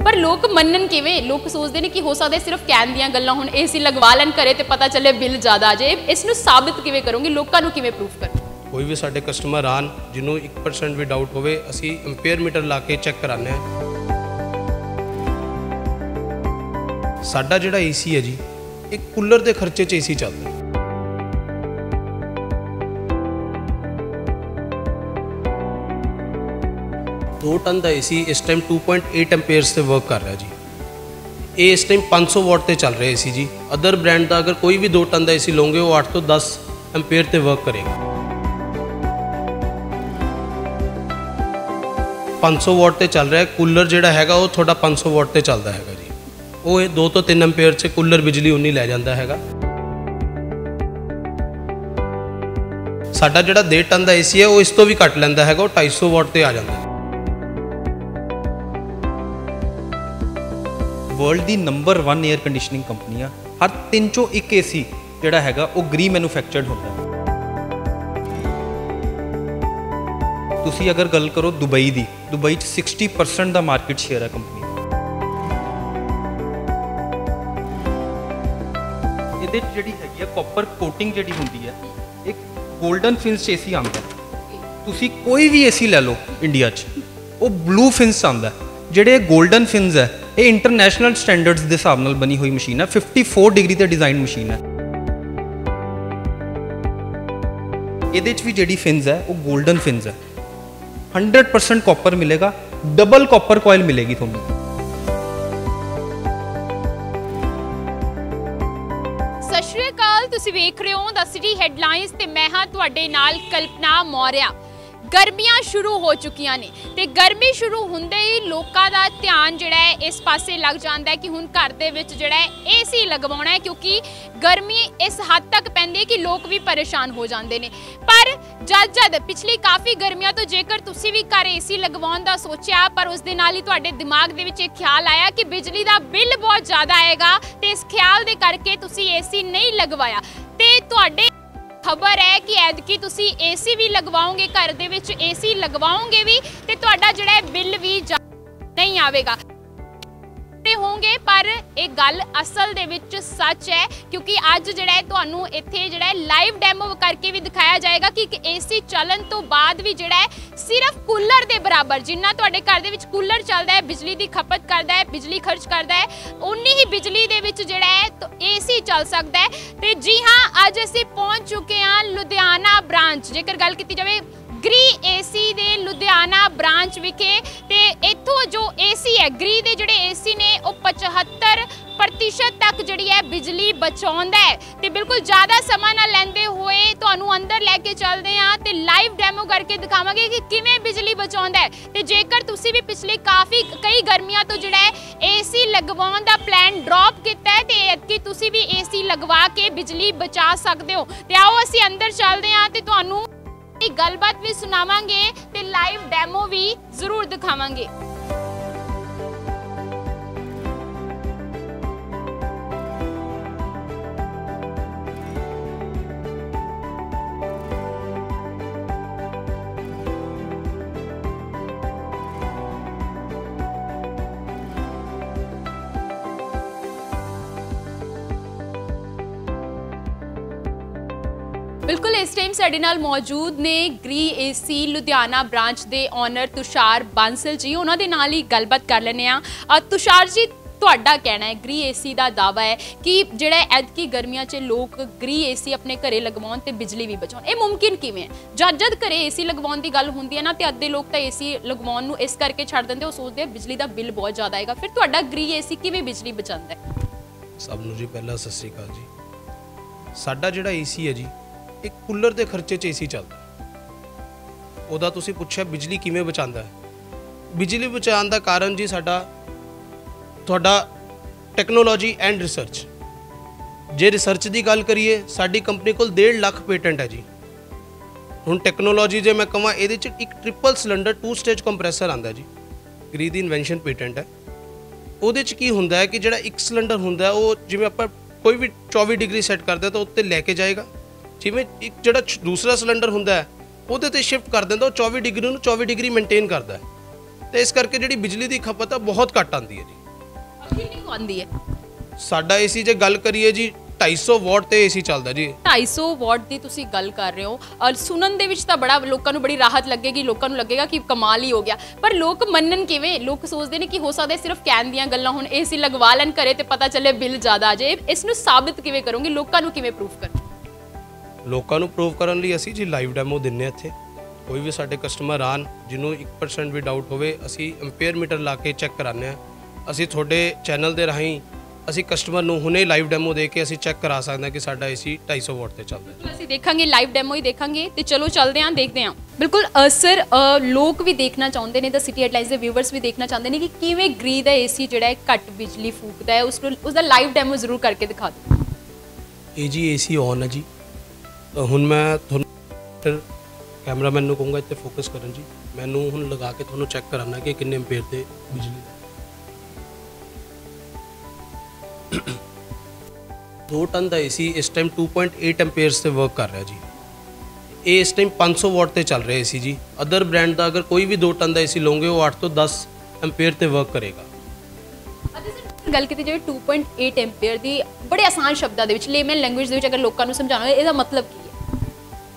पर लोग मनन किवें? लोग सोचते हैं कि हो सकता है सिर्फ कहण दीयां गल्लां, हुण एसी लगवा लैण घरे ते पता चले बिल ज़्यादा आ जाए, इसनूं साबित किवें करोगे? लोकां नूं किवें प्रूफ करो? कोई भी साडे कस्टमर आन जिन्हों 1% भी डाउट होवे, असी एम्पेयर मीटर ला के चैक कराने हैं। साडा जिहड़ा एसी है जी, एक कूलर के खर्चे च एसी चलता है। 2 टन का एसी इस टाइम 2.8 एम्पेयर से वर्क कर रहा है जी। ये इस टाइम 500 वाट से चल रहा है एसी जी। अदर ब्रांड का अगर कोई भी 2 टन का एसी लोगे वो 8 तो 10 एम्पेयर से वर्क करेगा। 500 वाट से चल रहा है कूलर, जिहड़ा हैगा वो थोड़ा 500 वाट से चलता है जी। वो 2 तो 3 एम्पेयर से कूलर बिजली उन्नी लै जाता है। साडा जिहड़ा 1.5 टन का एसी है वो इस तो भी घट लैंदा है, वो 250 वाट से आ जाता है। वर्ल्ड की नंबर 1 एयर कंडीशनिंग कंपनी आ। हर 3 चों 1 एसी जिहड़ा हैगा वो ग्री मैन्युफैक्चर्ड होता है। तुसी अगर गल करो दुबई दी, दुबई 60% का मार्केट शेयर है कंपनी। ये जिहड़ी हैगी है कॉपर कोटिंग जिहड़ी हुंदी है, एक गोल्डन फिंस एसी आंदा है। तुसी कोई भी एसी ले लो इंडिया च, वो ब्लू फिंस आंदा है। जिहड़े गोल्डन फिंस है ये इंटरनेशनल स्टैंडर्ड्स के हिसाब नाल बनी हुई मशीन है। 54 डिग्री ते डिज़ाइन मशीन है। ये भी जिहड़ी फिंस है वो गोल्डन फिंस है। 100% कॉपर मिलेगा, डबल कॉपर कॉयल मिलेगी थोड़ी। सत श्री अकाल, तुसीं वेख रहे हो द सिटी हेडलाइंस ते मैं हां तुहाडे नाल कल्पना मौर्या। गर्मियां शुरू हो चुकियां ने ते गर्मी शुरू होंदे ही लोगों का ध्यान जिहड़ा है इस पासे लग जाता है कि हुण घर दे विच जिहड़ा है एसी लगवाउणा है, क्योंकि गर्मी इस हद तक पैंदी है कि लोग भी परेशान हो जाते हैं। पर जद पिछली काफ़ी गर्मियां तो जेकर तुसीं भी घर एसी लगवाउण दा सोचिया, पर उस दे नाल ही तुहाडे दिमाग दे विच एक ख्याल आया कि बिजली दा बिल बहुत ज़्यादा आएगा ते इस ख्याल दे करके तुसीं एसी नहीं लगवाया। ते तुहाडे खबर है कि ऐदकी तुसी एसी भी लगवाओगे, घर दे विच एसी लगवाओगे भी ते तुहाडा जिहड़ा बिल भी नहीं आवेगा होंगे। पर एक गल असल दे विच सच है, क्योंकि अज जिहड़ा है तुहानू इत्थे जिहड़ा है लाइव डेमो करके भी दिखाया जाएगा कि एक एसी चलन तो बाद भी जिहड़ा है सिर्फ कूलर दे बराबर, जिन्ना तुहाडे घर दे विच कूलर चलदा है, बिजली की खपत करदा है, बिजली खर्च करदा है, उन्नी ही बिजली दे विच जिहड़ा है तो एसी चल सकदा है। ते जी हाँ, अज असीं पहुंच चुके हैं लुधियाना ब्रांच। जेकर गल की जाए ग्री एसी दे लुधियाना ब्रांच विखे, ते इत्थों जो एसी है ग्री दे जिहड़े एसी ने वो 75% तक जिहड़ी है बिजली बचाउंदा है। ते बिल्कुल ज़्यादा समा ना लैंदे होए तुहानू अंदर लैके चलदे हैं ते लाइव डेमो करके दिखावांगे कि किवें बिजली बचाउंदा है। ते जेकर तुसीं भी पिछले कई गर्मियां तो जिहड़ा है एसी लगवाउण दा प्लान ड्रॉप कीता है, ते ऐतकी तुसीं भी एसी लगवा के बिजली बचा सकदे हो। ते आओ असीं अंदर चलदे हैं ते तुहानू गलबात भी सुनावांगे ते लाइव डेमो भी जरूर दिखावांगे। बिल्कुल इस टाइम साडे नाल मौजूद ने ग्री एसी लुधियाना ब्रांच के ओनर तुषार बांसल जी। उन्हां दे नाल ही गलबात कर लैने आ। तुषार जी, तुहाडा कहना है ग्री एसी का दावा है कि जिहड़ा ऐतकी गर्मियां च लोग ग्री एसी अपने घरे लगवाउण ते बिजली भी बचाउण, ये मुमकिन किवें है? जद घरे एसी लगवाउण दी गल हुंदी है ना, ते अद्धे लोग तां एसी लगवाउण नूं इस करके छड्ड दिंदे, वो सोचदे बिजली का बिल बहुत ज़्यादा आएगा। फिर तुहाडा ग्री एसी किवें बिजली बचाउंदा है? सब नूं जी पहला सत श्री अकाल जी। साडा जिहड़ा एसी है जी, एक कूलर के खर्चे च एसी चलता है। उहदा तुसीं पुछिआ बिजली किवें बचाउंदा है। बिजली बचाउण दा कारण जी साडा तुहाडा technology and research. J research की गल करिए, साडी कंपनी कोल 1.5 लाख पेटेंट है जी। हुण टैक्नोलॉजी जे मैं कहां, इहदे च एक ट्रिपल सिलेंडर 2 स्टेज कंप्रैसर आंदा जी। ग्री दी इन्वेंशन पेटेंट है। उहदे च की हुंदा है कि जिहड़ा एक सिलेंडर हुंदा है वो जिवें आपां कोई भी 24 डिग्री सैट करदे तो उत्ते लैके जाएगा। जिवें एक जिहड़ा दूसरा सिलेंडर हुंदा है उहदे ते शिफ्ट कर दिंदा, 24 डिग्री नूं 24 डिग्री मेनटेन करदा है। ਤੇ ਇਸ ਕਰਕੇ ਜਿਹੜੀ ਬਿਜਲੀ ਦੀ ਖਪਤ ਆ ਬਹੁਤ ਘੱਟ ਆਉਂਦੀ ਹੈ ਜੀ। ਕਿੰਨੀ ਕੁ ਆਉਂਦੀ ਹੈ? ਸਾਡਾ ਏਸੀ ਜੇ ਗੱਲ ਕਰੀਏ ਜੀ 250 ਵਾਟ ਤੇ ਏਸੀ ਚੱਲਦਾ ਜੀ। 250 ਵਾਟ ਦੀ ਤੁਸੀਂ ਗੱਲ ਕਰ ਰਹੇ ਹੋ ਔਰ ਸੁਣਨ ਦੇ ਵਿੱਚ ਤਾਂ ਬੜਾ ਲੋਕਾਂ ਨੂੰ ਬੜੀ ਰਾਹਤ ਲੱਗੇਗੀ, ਲੋਕਾਂ ਨੂੰ ਲੱਗੇਗਾ ਕਿ ਕਮਾਲ ਹੀ ਹੋ ਗਿਆ, ਪਰ ਲੋਕ ਮੰਨਣ ਕਿਵੇਂ? ਲੋਕ ਸੋਚਦੇ ਨੇ ਕਿ ਹੋ ਸਕਦਾ ਸਿਰਫ ਕਹਿਣ ਦੀਆਂ ਗੱਲਾਂ, ਹੁਣ ਏਸੀ ਲਗਵਾ ਲੈਣ ਘਰੇ ਤੇ ਪਤਾ ਚੱਲੇ ਬਿੱਲ ਜ਼ਿਆਦਾ ਆ ਜਾਏ। ਇਸ ਨੂੰ ਸਾਬਿਤ ਕਿਵੇਂ ਕਰੋਗੇ? ਲੋਕਾਂ ਨੂੰ ਕਿਵੇਂ ਪ੍ਰੂਫ ਕਰੋਗੇ? ਲੋਕਾਂ ਨੂੰ ਪ੍ਰੂਵ ਕਰਨ ਲਈ ਅਸੀਂ ਜੀ ਲਾਈਵ ਡੈਮੋ ਦਿੰਨੇ ਇੱਥੇ। ਕੋਈ ਵੀ ਸਾਡੇ ਕਸਟਮਰ ਆਣ ਜਿਹਨੂੰ 1% ਵੀ ਡਾਊਟ ਹੋਵੇ, ਅਸੀਂ ਐਂਪੀਅਰ ਮੀਟਰ ਲਾ ਕੇ ਚੈੱਕ ਕਰਾਉਂਦੇ ਹਾਂ। ਅਸੀਂ ਤੁਹਾਡੇ ਚੈਨਲ ਦੇ ਰਾਹੀਂ ਅਸੀਂ ਕਸਟਮਰ ਨੂੰ ਹੁਣੇ ਲਾਈਵ ਡੈਮੋ ਦੇ ਕੇ ਅਸੀਂ ਚੈੱਕ ਕਰਾ ਸਕਦੇ ਹਾਂ ਕਿ ਸਾਡਾ ਏਸੀ 250 ਵਾਟ ਤੇ ਚੱਲਦਾ ਹੈ। ਅਸੀਂ ਦੇਖਾਂਗੇ, ਲਾਈਵ ਡੈਮੋ ਹੀ ਦੇਖਾਂਗੇ ਤੇ ਚਲੋ ਚੱਲਦੇ ਹਾਂ, ਦੇਖਦੇ ਹਾਂ। ਬਿਲਕੁਲ ਸਰ, ਲੋਕ ਵੀ ਦੇਖਣਾ ਚਾਹੁੰਦੇ ਨੇ, ਤਾਂ ਸਿਟੀ ਹੈਡਲਾਈਨਸ ਦੇ ਵਿਊਵਰਸ ਵੀ ਦੇਖਣਾ ਚਾਹੁੰਦੇ ਨੇ ਕਿ ਕਿਵੇਂ ਗ੍ਰੀ ਦਾ ਏਸੀ ਜਿਹੜਾ ਹੈ ਘੱਟ ਬਿਜਲੀ ਫੂਕਦਾ ਹੈ, ਉਸਦਾ ਲਾਈਵ ਡੈਮੋ ਜ਼ਰੂਰ ਕਰਕੇ ਦਿਖਾ ਦਿਓ। ਇਹ ਜੀ ਏਸੀ ਔਨ ਹੈ ਜੀ। ਹੁਣ ਮੈਂ ਤੁਹਾਨੂੰ ਕੈਮਰਾਮੈਨ ਨੂੰ ਕਹੂੰਗਾ ਇੱਥੇ ਫੋਕਸ ਕਰਨ ਜੀ। ਮੈਨੂੰ ਹੁਣ ਲਗਾ ਕੇ ਤੁਹਾਨੂੰ ਚੈੱਕ ਕਰਾਉਣਾ ਕਿ ਕਿੰਨੇ ਐਂਪੀਅਰ ਤੇ ਬਿਜਲੀ 2 ਟਨ ਦਾ ਏਸੀ ਇਸ ਟਾਈਮ 2.8 ਐਂਪੀਅਰਸ ਤੇ ਵਰਕ ਕਰ ਰਿਹਾ ਜੀ। ਇਹ ਇਸ ਟਾਈਮ 500 ਵਾਟ ਤੇ ਚੱਲ ਰਿਹਾ ਏਸੀ ਜੀ। ਅਦਰ ਬ੍ਰਾਂਡ ਦਾ ਅਗਰ ਕੋਈ ਵੀ 2 ਟਨ ਦਾ ਏਸੀ ਲਓਗੇ ਉਹ 8 ਤੋਂ 10 ਐਂਪੀਅਰ ਤੇ ਵਰਕ ਕਰੇਗਾ। ਗੱਲ ਕੀਤੀ ਜਾਵੇ 2.8 ਐਂਪੀਅਰ ਦੀ, ਬੜੇ ਆਸਾਨ ਸ਼ਬਦਾਂ ਦੇ ਵਿੱਚ, ਲੇਮਨ ਲੈਂਗੁਏਜ ਦੇ ਵਿੱਚ ਅਗਰ ਲੋਕਾਂ ਨੂੰ ਸਮਝਾਉਣਾ ਹੋਵੇ, ਇਹਦਾ ਮਤਲਬ ਕੀ ਹੈ?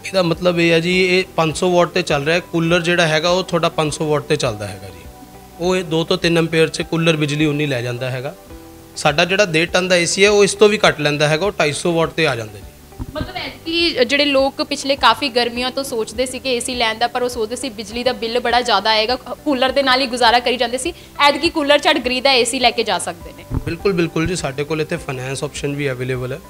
ਇਹਦਾ ਮਤਲਬ ਇਹ ਹੈ ਜੀ, ਇਹ 500 ਵਾਟ ਤੇ ਚੱਲ ਰਿਹਾ ਹੈ। ਕੂਲਰ ਜਿਹੜਾ ਹੈਗਾ ਉਹ ਤੁਹਾਡਾ 500 ਵਾਟ ਤੇ ਚੱਲਦਾ ਹੈਗਾ ਜੀ। ਉਹ ਇਹ 2 ਤੋਂ 3 ਐਂਪੀਅਰ 'ਚ ਕੂਲਰ ਬਿਜਲੀ ਉਨੀ ਲੈ ਜਾਂਦਾ ਹੈਗਾ। ਸਾਡਾ ਜਿਹੜਾ 1.5 ਟਨ ਦਾ ਏਸੀ ਹੈ ਉਹ ਇਸ ਤੋਂ ਵੀ ਘੱਟ ਲੈਂਦਾ ਹੈਗਾ, ਉਹ 250 ਵਾਟ ਤੇ ਆ ਜਾਂਦਾ ਜੀ। ਮਤਲਬ ਹੈ ਕਿ ਜਿਹੜੇ ਲੋਕ ਪਿਛਲੇ ਕਾਫੀ ਗਰਮੀਆਂ ਤੋਂ ਸੋਚਦੇ ਸੀ ਕਿ ਏਸੀ ਲੈਣ ਦਾ, ਪਰ ਉਹ ਸੋਚਦੇ ਸੀ ਬਿਜਲੀ ਦਾ ਬਿੱਲ ਬੜਾ ਜ਼ਿਆਦਾ ਆਏਗਾ, ਕੂਲਰ ਦੇ ਨਾਲ ਹੀ ਗੁਜ਼ਾਰਾ ਕਰੀ ਜਾਂਦੇ ਸੀ, ਐਤਕੀ ਕੂਲਰ ਛੱਡ ਗ੍ਰੀ ਦਾ ਏਸੀ ਲੈ ਕੇ ਜਾ ਸਕਦੇ ਨੇ। ਬਿਲਕੁਲ ਬਿਲਕੁਲ ਜੀ, ਸਾਡੇ ਕੋਲ ਇੱਥੇ ਫਾਈਨੈਂਸ ਆਪਸ਼ਨ ਵੀ ਅਵੇਲੇਬਲ ਹੈ,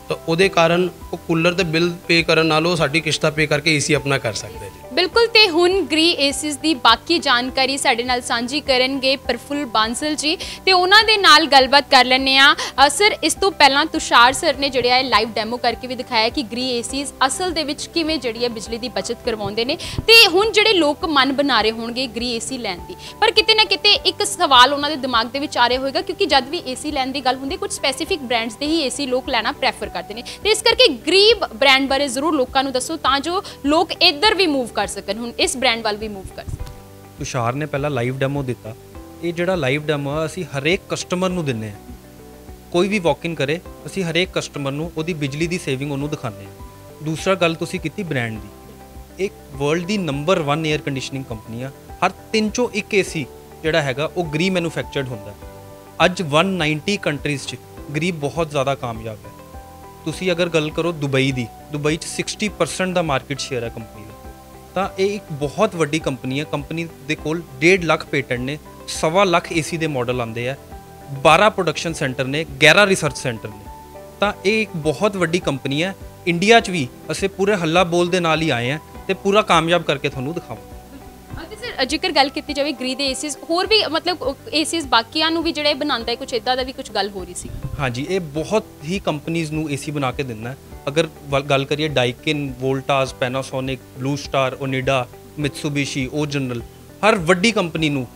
ਤਾਂ ਉਹਦੇ ਕਾਰਨ ਉਹ ਕੂਲਰ ਦੇ ਬਿੱਲ ਪੇ ਕਰਨ ਨਾਲੋਂ ਸਾਡੀ ਕਿਸ਼ਤਾਂ ਪੇ ਕਰਕੇ ਏਸੀ ਆਪਣਾ ਕਰ ਸਕਦੇ ਜੀ। ਬਿਲਕੁਲ, ਤੇ ਹੁਣ ਗ੍ਰੀ ਏਸੀਜ਼ ਦੀ ਬਾਕੀ ਜਾਣਕਾਰੀ ਸਾਡੇ ਨਾਲ ਸਾਂਝੀ ਕਰਨਗੇ ਪ੍ਰਫੁੱਲ ਬਾਂਸਲ ਜੀ, ਤੇ ਉਹਨਾਂ ਦੇ ਨਾਲ ਗੱਲਬਾਤ ਕਰ ਲੈਂਦੇ ਆ। ਸਰ, ਇਸ ਤੋਂ ਪਹਿਲਾਂ ਤੁਸ਼ਾਰ ਸਰ ਨੇ ਜਿਹੜਾ ਹੈ ਲਾਈਵ ਡੈਮੋ ਕਰਕੇ ਵੀ ਦਿਖਾਇਆ ਕਿ ਗ੍ਰੀ ਏਸੀਜ਼ ਅਸਲ ਦੇ ਵਿੱਚ ਕਿਵੇਂ ਜਿਹੜੀ ਹੈ ਬਿਜਲੀ ਦੀ ਬਚਤ ਕਰਵਾਉਂਦੇ ਨੇ, ਤੇ ਹੁਣ ਜਿਹੜੇ ਲੋਕ ਮਨ ਬਣਾ ਰਹੇ ਹੋਣਗੇ ਗ੍ਰੀ ਏਸੀ ਲੈਣ ਦੀ, ਪਰ ਕਿਤੇ ਨਾ ਕਿਤੇ ਇੱਕ ਸਵਾਲ ਉਹਨਾਂ ਦੇ ਦਿਮਾਗ ਦੇ ਵਿੱਚ ਆ ਰਿਹਾ ਹੋਵੇਗਾ, ਕਿਉਂਕਿ ਜਦ ਵੀ ਏਸੀ ਲੈਣ ਦੀ ਗੱਲ ਹੁੰਦੀ ਕੁਝ ਸਪੈਸੀਫਿਕ ਬ੍ਰਾਂਡਸ ਦੇ ਹੀ ਏਸੀ ਲੋਕ ਲੈਣਾ ਪ੍ਰੈਫਰ ਕਰਦੇ ਨੇ, ਤੇ ਇਸ ਕਰਕੇ ਗ੍ਰੀ ਬ੍ਰਾਂਡ ਬਾਰੇ ਜ਼ਰੂਰ ਲੋਕਾਂ ਨੂੰ ਦੱਸੋ ਤਾਂ ਜੋ ਲੋਕ ਇੱਧਰ ਵੀ ਮੂਵ ਕਰ ਸਕਣ, ਹੁਣ ਇਸ ਬ੍ਰਾਂਡ ਵੱਲ ਵੀ ਮੂਵ ਕਰ ਸਕਣ। ਤੁਸ਼ਾਰ ਨੇ ਪਹਿਲਾਂ ਲਾਈਵ ਡੈਮੋ ਦਿੱਤਾ। ਇਹ ਜਿਹੜਾ ਲਾਈਵ ਡੈਮੋ ਆ ਅਸੀਂ ਹਰੇਕ ਕਸਟਮਰ ਨੂੰ ਦਿੰਨੇ ਆ। ਕੋਈ ਵੀ ਵਾਕ ਇਨ ਕਰੇ ਅਸੀਂ ਹਰੇਕ ਕਸਟਮਰ ਨੂੰ ਉਹਦੀ ਬਿਜਲੀ ਦੀ ਸੇਵਿੰਗ ਉਹਨੂੰ ਦਿਖਾਉਂਦੇ ਆ। ਦੂਸਰਾ ਗੱਲ ਤੁਸੀਂ ਕੀਤੀ ਬ੍ਰਾਂਡ ਦੀ, ਇੱਕ ਵਰਲਡ ਦੀ ਨੰਬਰ 1 에ਅਰ ਕੰਡੀਸ਼ਨਿੰਗ ਕੰਪਨੀ ਆ। ਹਰ 3 ਚੋਂ 1 ਏਸੀ ਜਿਹੜਾ ਹੈਗਾ ਉਹ ਗ੍ਰੀ ਮੈਨੂਫੈਕਚਰਡ ਹੁੰਦਾ। ਅੱਜ 190 ਕੰਟਰੀਜ਼ 'ਚ ਗ੍ਰੀ ਬਹੁਤ ਜ਼ਿਆਦਾ ਕਾਮਯਾਬ ਹੈ। ਤੁਸੀਂ ਅਗਰ ਗੱਲ ਕਰੋ ਦੁਬਈ ਦੀ, ਦੁਬਈ 'ਚ 60% ਦਾ ਮਾਰਕੀਟ ਸ਼ੇਅਰ ਹੈ ਕੰਪਨੀ ਦਾ। ਤਾਂ ਇਹ ਇੱਕ ਬਹੁਤ ਵੱਡੀ ਕੰਪਨੀ ਹੈ। ਕੰਪਨੀ ਦੇ ਕੋਲ 1.5 ਲੱਖ ਪੇਟੈਂਟ ਨੇ, 1.25 ਲੱਖ ਏਸੀ ਦੇ ਮਾਡਲ ਆਉਂਦੇ ਆ, 12 ਪ੍ਰੋਡਕਸ਼ਨ ਸੈਂਟਰ ਨੇ, 11 ਰਿਸਰਚ ਸੈਂਟਰ ਨੇ। ਤਾਂ ਇਹ ਇੱਕ ਬਹੁਤ ਵੱਡੀ ਕੰਪਨੀ ਹੈ। ਇੰਡੀਆ 'ਚ ਵੀ ਅਸੀਂ ਪੂਰੇ ਹੱਲਾ ਬੋਲ ਦੇ ਨਾਲ ਹੀ ਆਏ ਹਾਂ ਤੇ ਪੂਰਾ ਕਾਮਯਾਬ ਕਰਕੇ ਤੁਹਾਨੂੰ ਦਿਖਾਵਾਂਗੇ। ਸਰ, ਜੇਕਰ ਗੱਲ ਕੀਤੀ ਜਾਵੇ ਗ੍ਰੀ ਦੇ ਏਸੀਜ਼, ਹੋਰ ਵੀ ਮਤਲਬ ਏਸੀਜ਼ ਬਾਕੀਆਂ ਨੂੰ ਵੀ ਜਿਹੜੇ ਬਣਾਉਂਦਾ ਹੈ, ਕੁਝ ਇਦਾਂ ਦਾ ਵੀ ਕੁਝ ਗੱਲ ਹੋ ਰਹੀ ਸੀ? ਹਾਂਜੀ, ਇਹ ਬਹੁਤ ਹੀ ਕੰਪਨੀਜ਼ ਨੂੰ ਏਸੀ ਬਣਾ ਕੇ ਦਿੰਦਾ ਹੈ। ਅਗਰ ਗੱਲ ਕਰੀਏ ਡਾਈਕਿਨ, Voltas, Panasonic, blue star, Onida, ਮਿਤਸੂਬਿਸ਼ੀ, ਓ ਜਨਰਲ, ਹਰ ਵੱਡੀ ਕੰਪਨੀ ਨੂੰ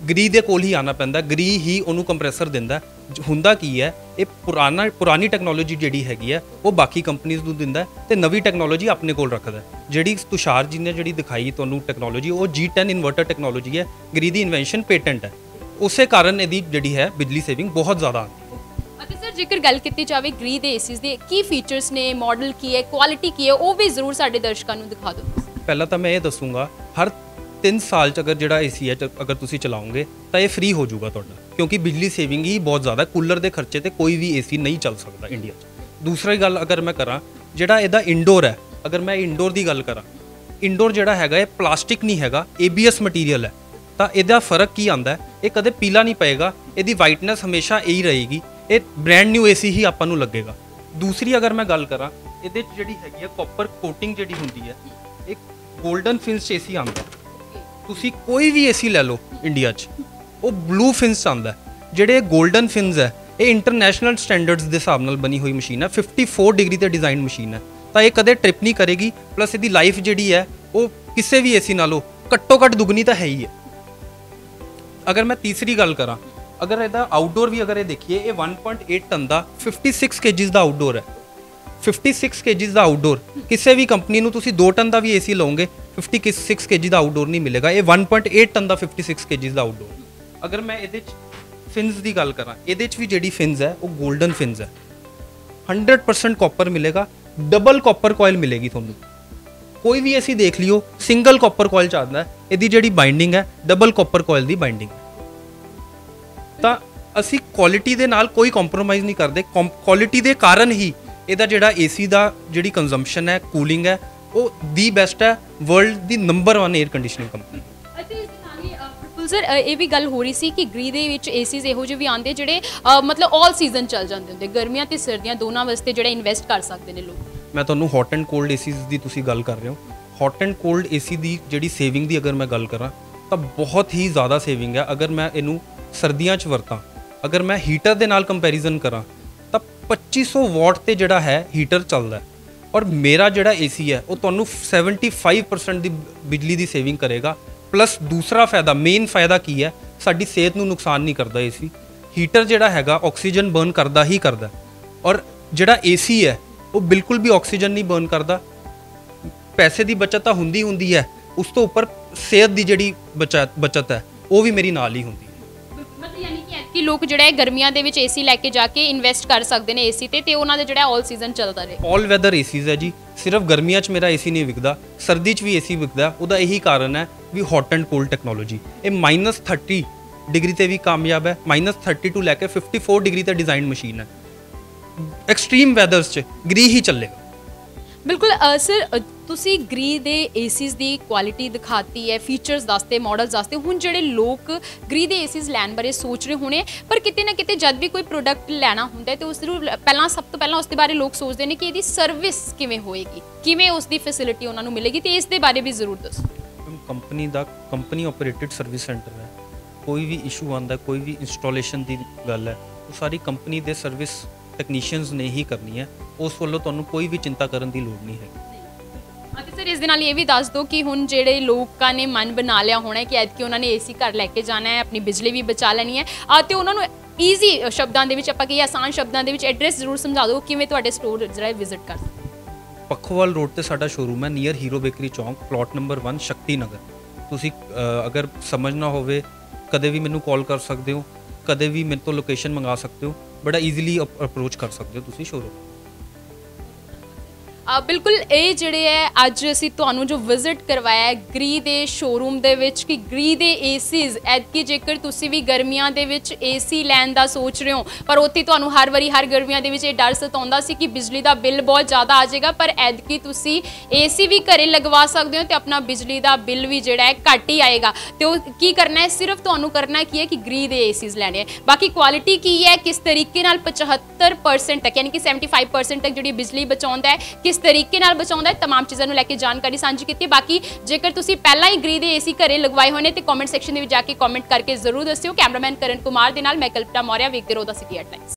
ਗ੍ਰੀ ਦੇ ਕੋਲ ਹੀ ਆਉਣਾ ਪੈਂਦਾ। ਗ੍ਰੀ ਹੀ ਉਹਨੂੰ ਕੰਪਰੈਸਰ ਦਿੰਦਾ। ਹੁੰਦਾ ਕੀ ਹੈ, ਇਹ ਪੁਰਾਣੀ ਟੈਕਨੋਲੋਜੀ ਜਿਹੜੀ ਹੈਗੀ ਹੈ ਉਹ ਬਾਕੀ ਕੰਪਨੀਜ਼ ਨੂੰ ਦਿੰਦਾ ਤੇ ਨਵੀਂ ਟੈਕਨੋਲੋਜੀ ਆਪਣੇ ਕੋਲ ਰੱਖਦਾ। ਜਿਹੜੀ ਤੁਸ਼ਾਰ ਜੀ ਨੇ ਜਿਹੜੀ ਦਿਖਾਈ ਤੁਹਾਨੂੰ ਟੈਕਨੋਲੋਜੀ, ਉਹ G10 ਇਨਵਰਟਰ ਟੈਕਨੋਲੋਜੀ ਹੈ। ਗ੍ਰੀ ਦੀ ਇਨਵੈਂਸ਼ਨ ਪੇਟੈਂਟ ਹੈ, ਉਸੇ ਕਾਰਨ ਇਹਦੀ ਜਿਹੜੀ ਹੈ ਬਿਜਲੀ ਸੇਵਿੰਗ ਬਹੁਤ ਜ਼ਿਆਦਾ ਆਉਂਦੀ ਹੈ। ਅਤੇ ਸਰ, ਜੇਕਰ ਗੱਲ ਕੀਤੀ ਜਾਵੇ ਗ੍ਰੀ ਦੇ ਏਸੀਜ਼ ਦੇ ਕੀ ਫੀਚਰਸ ਨੇ, ਮਾਡਲ ਕੀ ਹੈ, ਕੁਆਲਿਟੀ ਕੀ ਹੈ, ਉਹ ਵੀ ਜ਼ਰੂਰ ਸਾਡੇ ਦਰਸ਼ਕਾਂ ਨੂੰ ਦਿਖਾ ਦਿਓ। ਪਹਿਲਾਂ ਤਾਂ ਮੈਂ ਇਹ ਦੱਸੂਗਾ, ਹਰ 3 ਸਾਲ 'ਚ ਅਗਰ ਜਿਹੜਾ ਏਸੀ ਹੈ ਅਗਰ ਤੁਸੀਂ ਚਲਾਓਗੇ ਤਾਂ ਇਹ ਫ੍ਰੀ ਹੋ ਜਾਊਗਾ ਤੁਹਾਡਾ, ਕਿਉਂਕਿ ਬਿਜਲੀ ਸੇਵਿੰਗ ਹੀ ਬਹੁਤ ਜ਼ਿਆਦਾ। ਕੂਲਰ ਦੇ ਖਰਚੇ ਤੇ ਕੋਈ ਵੀ ਏਸੀ ਨਹੀਂ ਚੱਲ ਸਕਦਾ ਇੰਡੀਆ 'ਚ। ਦੂਸਰੀ ਗੱਲ ਅਗਰ ਮੈਂ ਕਰਾਂ, ਜਿਹੜਾ ਇਹਦਾ ਇੰਡੋਰ ਹੈ, ਅਗਰ ਮੈਂ ਇੰਡੋਰ ਦੀ ਗੱਲ ਕਰਾਂ, ਇੰਡੋਰ ਜਿਹੜਾ ਹੈਗਾ ਇਹ ਪਲਾਸਟਿਕ ਨਹੀਂ ਹੈਗਾ, ABS ਮਟੀਰੀਅਲ ਹੈ। ਤਾਂ ਇਹਦਾ ਫਰਕ ਕੀ ਆਉਂਦਾ, ਇਹ ਕਦੇ ਪੀਲਾ ਨਹੀਂ ਪਏਗਾ, ਇਹਦੀ ਵਾਈਟਨੈਸ ਹਮੇਸ਼ਾ ਇਹੀ ਰਹੇਗੀ। ਇਹ ਬ੍ਰੈਂਡ ਨਿਊ ਏਸੀ ਹੀ ਆਪਾਂ ਨੂੰ ਲੱਗੇਗਾ। ਦੂਸਰੀ ਅਗਰ ਮੈਂ ਗੱਲ ਕਰਾਂ, ਇਹਦੇ 'ਚ ਜਿਹੜੀ ਹੈਗੀ ਹੈ ਕਾਪਰ ਕੋਟਿੰਗ ਜਿਹੜੀ ਹੁੰਦੀ ਹੈ, ਇੱਕ 골ਡਨ ਫਿਨਸ ਏਸੀ ਆਉਂਦਾ। ਤੁਸੀਂ ਕੋਈ ਵੀ ਏਸੀ ਲੈ ਲਓ ਇੰਡੀਆ 'ਚ, ਉਹ ਬਲੂ ਫਿਨਸ ਆਉਂਦਾ। ਜਿਹੜੇ 골ਡਨ ਫਿਨਸ ਹੈ, ਇਹ ਇੰਟਰਨੈਸ਼ਨਲ ਸਟੈਂਡਰਡਸ ਦੇ ਹਿਸਾਬ ਨਾਲ ਬਣੀ ਹੋਈ ਮਸ਼ੀਨ ਹੈ। 54 ਡਿਗਰੀ ਤੇ ਡਿਜ਼ਾਈਨ ਮਸ਼ੀਨ ਹੈ, ਤਾਂ ਇਹ ਕਦੇ ਟ੍ਰਿਪ ਨਹੀਂ ਕਰੇਗੀ। ਪਲੱਸ ਇਹਦੀ ਲਾਈਫ ਜਿਹੜੀ ਹੈ ਉਹ ਕਿਸੇ ਵੀ ਏਸੀ ਨਾਲੋਂ ਘੱਟੋ ਘੱਟ ਦੁੱਗਣੀ ਤਾਂ ਹੈ ਹੀ ਹੈ। ਅਗਰ ਮੈਂ ਤੀਸਰੀ ਗੱਲ ਕਰਾਂ, ਅਗਰ ਇਹਦਾ ਆਊਟਡੋਰ ਵੀ ਅਗਰ ਇਹ ਦੇਖੀਏ, ਇਹ 1.8 ਟਨ ਦਾ 56 kgs ਦਾ ਆਊਟਡੋਰ ਹੈ। 56 kgs ਦਾ ਆਊਟਡੋਰ, ਕਿਸੇ ਵੀ ਕੰਪਨੀ ਨੂੰ ਤੁਸੀਂ 2 ਟਨ ਦਾ ਵੀ ਏਸੀ ਲਓਗੇ 56 kg ਦਾ ਆਊਟਡੋਰ ਨਹੀਂ ਮਿਲੇਗਾ। ਇਹ 1.8 ਟਨ ਦਾ 56 kg ਦਾ ਆਊਟਡੋਰ। ਅਗਰ ਮੈਂ ਇਹਦੇ 'ਚ ਫਿਨਸ ਦੀ ਗੱਲ ਕਰਾਂ, ਇਹਦੇ 'ਚ ਵੀ ਜਿਹੜੀ ਫਿਨਸ ਹੈ ਉਹ 골ਡਨ ਫਿਨਸ ਹੈ। 100% ਕਾਪਰ ਮਿਲੇਗਾ, ਡਬਲ ਕਾਪਰ ਕੋਇਲ ਮਿਲੇਗੀ ਤੁਹਾਨੂੰ। ਕੋਈ ਵੀ ਅਸੀਂ ਦੇਖ ਲਿਓ ਸਿੰਗਲ ਕਾਪਰ ਕੋਇਲ ਚ ਆਉਂਦਾ, ਇਹਦੀ ਜਿਹੜੀ ਬਾਈਂਡਿੰਗ ਹੈ ਡਬਲ ਕਾਪਰ ਕੋਇਲ ਦੀ ਬਾਈਂਡਿੰਗ। ਤਾਂ ਅਸੀਂ ਕੁਆਲਿਟੀ ਦੇ ਨਾਲ ਕੋਈ ਕੰਪਰੋਮਾਈਜ਼ ਨਹੀਂ ਕਰਦੇ। ਕੁਆਲਿਟੀ ਦੇ ਕਾਰਨ ਹੀ ਇਹਦਾ ਜਿਹੜਾ ਏਸੀ ਦਾ ਜਿਹੜੀ ਕੰਜ਼ੰਪਸ਼ਨ ਹੈ, ਕੂਲਿੰਗ ਹੈ, ਉਹ ਦੀ ਬੈਸਟ ਹੈ, ਵਰਲਡ ਦੀ number 1 air conditioning company. Sir ਇਹ ਵੀ ਗੱਲ ਹੋ ਰਹੀ ਸੀ ਕਿ ਗ੍ਰੀ ਦੇ ਵਿੱਚ ਏਸੀਜ਼ ਇਹੋ ਜਿਹੇ ਵੀ ਆਉਂਦੇ ਜਿਹੜੇ ਮਤਲਬ ਆਲ ਸੀਜ਼ਨ ਚੱਲ ਜਾਂਦੇ ਹੁੰਦੇ, ਗਰਮੀਆਂ ਤੇ ਸਰਦੀਆਂ ਦੋਨਾਂ ਵਾਸਤੇ ਜਿਹੜਾ ਇਨਵੈਸਟ ਕਰ ਸਕਦੇ ਨੇ ਲੋਕ। ਮੈਂ ਤੁਹਾਨੂੰ ਹੌਟ ਐਂਡ ਕੋਲਡ ਏਸੀਜ਼ ਦੀ ਤੁਸੀਂ ਗੱਲ ਕਰ ਰਹੇ ਹੋ। ਹੌਟ ਐਂਡ ਕੋਲਡ ਏਸੀ ਦੀ ਜਿਹੜੀ ਸੇਵਿੰਗ ਦੀ ਅਗਰ ਮੈਂ ਗੱਲ ਕਰਾਂ ਤਾਂ ਬਹੁਤ ਹੀ ਜ਼ਿਆਦਾ ਸੇਵਿੰਗ ਹੈ। ਅਗਰ ਮੈਂ ਇਹਨੂੰ ਸਰਦੀਆਂ 'ਚ ਵਰਤਾਂ, ਅਗਰ ਮੈਂ ਹੀਟਰ ਦੇ ਨਾਲ ਕੰਪੈਰੀਜ਼ਨ ਕਰਾਂ ਤਾਂ 2500 ਵਾਟ ਤੇ ਜਿਹੜਾ ਹੈ ਹੀਟਰ ਚੱਲਦਾ ਹੈ, ਔਰ ਮੇਰਾ ਜਿਹੜਾ ਏਸੀ ਹੈ ਉਹ ਤੁਹਾਨੂੰ 75% ਦੀ ਬਿਜਲੀ ਦੀ ਸੇਵਿੰਗ ਕਰੇਗਾ। ਪਲੱਸ ਦੂਸਰਾ ਫਾਇਦਾ, ਮੇਨ ਫਾਇਦਾ ਕੀ ਹੈ, ਸਾਡੀ ਸਿਹਤ ਨੂੰ ਨੁਕਸਾਨ ਨਹੀਂ ਕਰਦਾ ਏਸੀ। ਹੀਟਰ ਜਿਹੜਾ ਹੈਗਾ ਆਕਸੀਜਨ ਬਰਨ ਕਰਦਾ ਹੀ ਕਰਦਾ, ਔਰ ਜਿਹੜਾ ਏਸੀ ਹੈ ਉਹ ਬਿਲਕੁਲ ਵੀ ਆਕਸੀਜਨ ਨਹੀਂ ਬਰਨ ਕਰਦਾ। ਪੈਸੇ ਦੀ ਬਚਤ ਤਾਂ ਹੁੰਦੀ ਹੈ, ਉਸ ਤੋਂ ਉੱਪਰ ਸਿਹਤ ਦੀ ਜਿਹੜੀ ਬਚਤ ਹੈ ਉਹ ਵੀ ਮੇਰੀ ਨਾਲ ਹੀ ਹੁੰਦੀ ਹੈ। ਮਤਲਬ ਯਾਨੀ ਕਿ ਐਤਕੀ ਲੋਕ ਜਿਹੜਾ ਹੈ ਗਰਮੀਆਂ ਦੇ ਵਿੱਚ ਏਸੀ ਲੈ ਕੇ ਜਾ ਕੇ ਇਨਵੈਸਟ ਕਰ ਸਕਦੇ ਨੇ ਏਸੀ ਤੇ ਉਹਨਾਂ ਦਾ ਜਿਹੜਾ ਆਲ ਸੀਜ਼ਨ ਚੱਲਦਾ ਰਹੇ। ਆਲ ਵੈਦਰ ਏਸੀਜ਼ ਹੈ ਜੀ। ਸਿਰਫ ਗਰਮੀਆਂ 'ਚ ਮੇਰਾ ਏਸੀ ਨਹੀਂ ਵਿਕਦਾ, ਸਰਦੀ 'ਚ ਵੀ ਏਸੀ ਵਿਕਦਾ। ਉਹਦਾ ਇਹੀ ਕਾਰਨ ਹੈ ਵੀ ਹੌਟ ਐਂਡ ਕੋਲਡ ਟੈਕਨੋਲੋਜੀ। ਇਹ -30 ਡਿਗਰੀ ਤੇ ਵੀ ਕਾਮਯਾਬ ਹੈ, -30 ਤੋਂ ਲੈ ਕੇ 54 ਡਿਗਰੀ ਤੇ ਡਿਜ਼ਾਈਨ ਮਸ਼ੀਨ ਹੈ। ਐਕਸਟ੍ਰੀਮ ਵੈਦਰਸ 'ਚ ਗ੍ਰੀ ਹੀ ਚੱਲੇਗਾ। ਬਿਲਕੁਲ ਸਰ, ਤੁਸੀਂ ਗ੍ਰੀ ਦੇ ਏਸੀਜ਼ ਦੀ ਕੁਆਲਿਟੀ ਦਿਖਾਤੀ ਹੈ, ਫੀਚਰਸ ਦੱਸਦੇ, ਮਾਡਲਸ ਦੱਸਦੇ। ਹੁਣ ਜਿਹੜੇ ਲੋਕ ਗ੍ਰੀ ਦੇ ਏਸੀਜ਼ ਲੈਣ ਬਾਰੇ ਸੋਚ ਰਹੇ ਹੋਣੇ, ਪਰ ਕਿਤੇ ਨਾ ਕਿਤੇ ਜਦ ਵੀ ਕੋਈ ਪ੍ਰੋਡਕਟ ਲੈਣਾ ਹੁੰਦਾ ਤੇ ਉਸ ਨੂੰ ਸਭ ਤੋਂ ਪਹਿਲਾਂ ਉਸ ਦੇ ਬਾਰੇ ਲੋਕ ਸੋਚਦੇ ਨੇ ਕਿ ਇਹਦੀ ਸਰਵਿਸ ਕਿਵੇਂ ਹੋਏਗੀ, ਕਿਵੇਂ ਉਸ ਦੀ ਫੈਸਿਲਿਟੀ ਉਹਨਾਂ ਨੂੰ ਮਿਲੇਗੀ, ਤੇ ਇਸ ਦੇ ਬਾਰੇ ਵੀ ਜ਼ਰੂਰ ਦੱਸੋ। ਕੰਪਨੀ ਆਪਰੇਟਡ ਸਰਵਿਸ ਸੈਂਟਰ ਹੈ। ਕੋਈ ਵੀ ਇਸ਼ੂ ਆਉਂਦਾ, ਕੋਈ ਵੀ ਇੰਸਟਾਲੇਸ਼ਨ ਦੀ ਗੱਲ ਹੈ, ਉਹ ਸਾਰੀ ਕੰਪਨੀ ਦੇ ਸਰਵਿਸ ਟੈਕਨੀਸ਼ੀਅਨਸ ਨੇ ਹੀ ਕਰਨੀ ਹੈ। ਉਸ ਵੱਲੋਂ ਤੁਹਾਨੂੰ ਕੋਈ ਵੀ ਚਿੰਤਾ ਕਰਨ ਦੀ ਲੋੜ ਨਹੀਂ ਹੈ। ਅਤੇ ਸਰ ਇਸ ਦੇ ਨਾਲ ਇਹ ਵੀ ਦੱਸ ਦਿਓ ਕਿ ਹੁਣ ਜਿਹੜੇ ਲੋਕਾਂ ਨੇ ਮਨ ਬਣਾ ਲਿਆ ਹੋਣਾ ਕਿ ਐਤਕੀ ਉਹਨਾਂ ਨੇ ਏਸੀ ਘਰ ਲੈ ਕੇ ਜਾਣਾ ਹੈ, ਆਪਣੀ ਬਿਜਲੀ ਵੀ ਬਚਾ ਲੈਣੀ ਹੈ, ਅਤੇ ਉਹਨਾਂ ਨੂੰ ਈਜ਼ੀ ਸ਼ਬਦਾਂ ਦੇ ਵਿੱਚ, ਆਪਾਂ ਕਹੀਏ ਆਸਾਨ ਸ਼ਬਦਾਂ ਦੇ ਵਿੱਚ, ਐਡਰੈਸ ਜ਼ਰੂਰ ਸਮਝਾ ਦਿਓ ਕਿਵੇਂ ਤੁਹਾਡੇ ਸਟੋਰ ਜਿਹੜਾ ਵਿਜ਼ਿਟ ਕਰ ਸਕਦੇ। ਪੱਖੋਵਾਲ ਰੋਡ ਤੇ ਸਾਡਾ ਸ਼ੋਰੂਮ ਹੈ, ਨੀਅਰ ਹੀਰੋ ਬੇਕਰੀ ਚੌਂਕ, ਪਲਾਟ ਨੰਬਰ 1, ਸ਼ਕਤੀ ਨਗਰ। ਤੁਸੀਂ ਅਗਰ ਸਮਝਣਾ ਹੋਵੇ ਕਦੇ ਵੀ ਮੈਨੂੰ ਕਾਲ ਕਰ ਸਕਦੇ ਹੋ, ਕਦੇ ਵੀ ਮੇਰੇ ਤੋਂ ਲੋਕੇਸ਼ਨ ਮੰਗਾ ਸਕਦੇ ਹੋ, ਬੜਾ ਈਜ਼ੀਲੀ ਅਪਰੋਚ ਕਰ ਸਕਦੇ ਹੋ ਤੁਸੀਂ ਸ਼ੋਰੂਮ। ਬਿਲਕੁਲ ਇਹ ਜਿਹੜੇ ਹੈ ਅੱਜ ਅਸੀਂ ਤੁਹਾਨੂੰ ਜੋ ਵਿਜ਼ਿਟ ਕਰਵਾਇਆ ਹੈ ਗ੍ਰੀ ਦੇ ਸ਼ੋਰੂਮ ਦੇ ਵਿੱਚ, ਕਿ ਗ੍ਰੀ ਦੇ ਏਸੀਜ਼ ਐਤਕੀ ਜੇਕਰ ਤੁਸੀਂ ਵੀ ਗਰਮੀਆਂ ਦੇ ਵਿੱਚ ਏਸੀ ਲੈਣ ਦਾ ਸੋਚ ਰਹੇ ਹੋ, ਪਰ ਉੱਥੇ ਤੁਹਾਨੂੰ ਹਰ ਗਰਮੀਆਂ ਦੇ ਵਿੱਚ ਇਹ ਡਰ ਸਤਾਉਂਦਾ ਸੀ ਕਿ ਬਿਜਲੀ ਦਾ ਬਿੱਲ ਬਹੁਤ ਜ਼ਿਆਦਾ ਆ ਜਾਏਗਾ, ਪਰ ਐਤਕੀ ਤੁਸੀਂ ਏਸੀ ਵੀ ਘਰੇ ਲਗਵਾ ਸਕਦੇ ਹੋ ਤੇ ਆਪਣਾ ਬਿਜਲੀ ਦਾ ਬਿੱਲ ਵੀ ਜਿਹੜਾ ਹੈ ਘੱਟ ਹੀ ਆਏਗਾ। ਤੇ ਉਹ ਕੀ ਕਰਨਾ ਹੈ, ਸਿਰਫ ਤੁਹਾਨੂੰ ਕਰਨਾ ਕੀ ਹੈ ਕਿ ਗ੍ਰੀ ਦੇ ਏਸੀਜ਼ ਲੈਣੇ ਹੈ। ਬਾਕੀ ਕੁਆਲਿਟੀ ਕੀ ਹੈ, ਕਿਸ ਤਰੀਕੇ ਨਾਲ 75% ਤੱਕ, ਯਾਨੀ ਕਿ 75% ਤੱਕ ਜਿਹੜੀ ਬਿਜਲੀ ਬਚਾਉਂਦਾ ਹੈ, ਕਿਸ ਤਰੀਕੇ ਨਾਲ ਬਚਾਉਂਦਾ ਹੈ, तमाम ਚੀਜ਼ਾਂ ਨੂੰ ਲੈ ਕੇ ਜਾਣਕਾਰੀ ਸਾਂਝੀ ਕੀਤੀ। ਬਾਕੀ ਜੇਕਰ ਤੁਸੀਂ ਪਹਿਲਾਂ ਹੀ ਗ੍ਰੀ ਦੇ ਏਸੀ ਘਰੇ ਲਗਵਾਏ ਹੋਏ ਨੇ ਤੇ ਕਮੈਂਟ ਸੈਕਸ਼ਨ ਦੇ ਵਿੱਚ ਜਾ ਕੇ ਕਮੈਂਟ ਕਰਕੇ ਜ਼ਰੂਰ ਦੱਸਿਓ। ਕੈਮਰਾਮੈਨ ਕਰਨ ਕੁਮਾਰ ਦੇ ਨਾਲ ਮੈਂ ਕਲਪਨਾ ਮੌਰਿਆ, ਵੇਖਦੇ ਰਹੋ ਦਾ ਸਿਟੀ ਹੈਡਲਾਈਨਸ।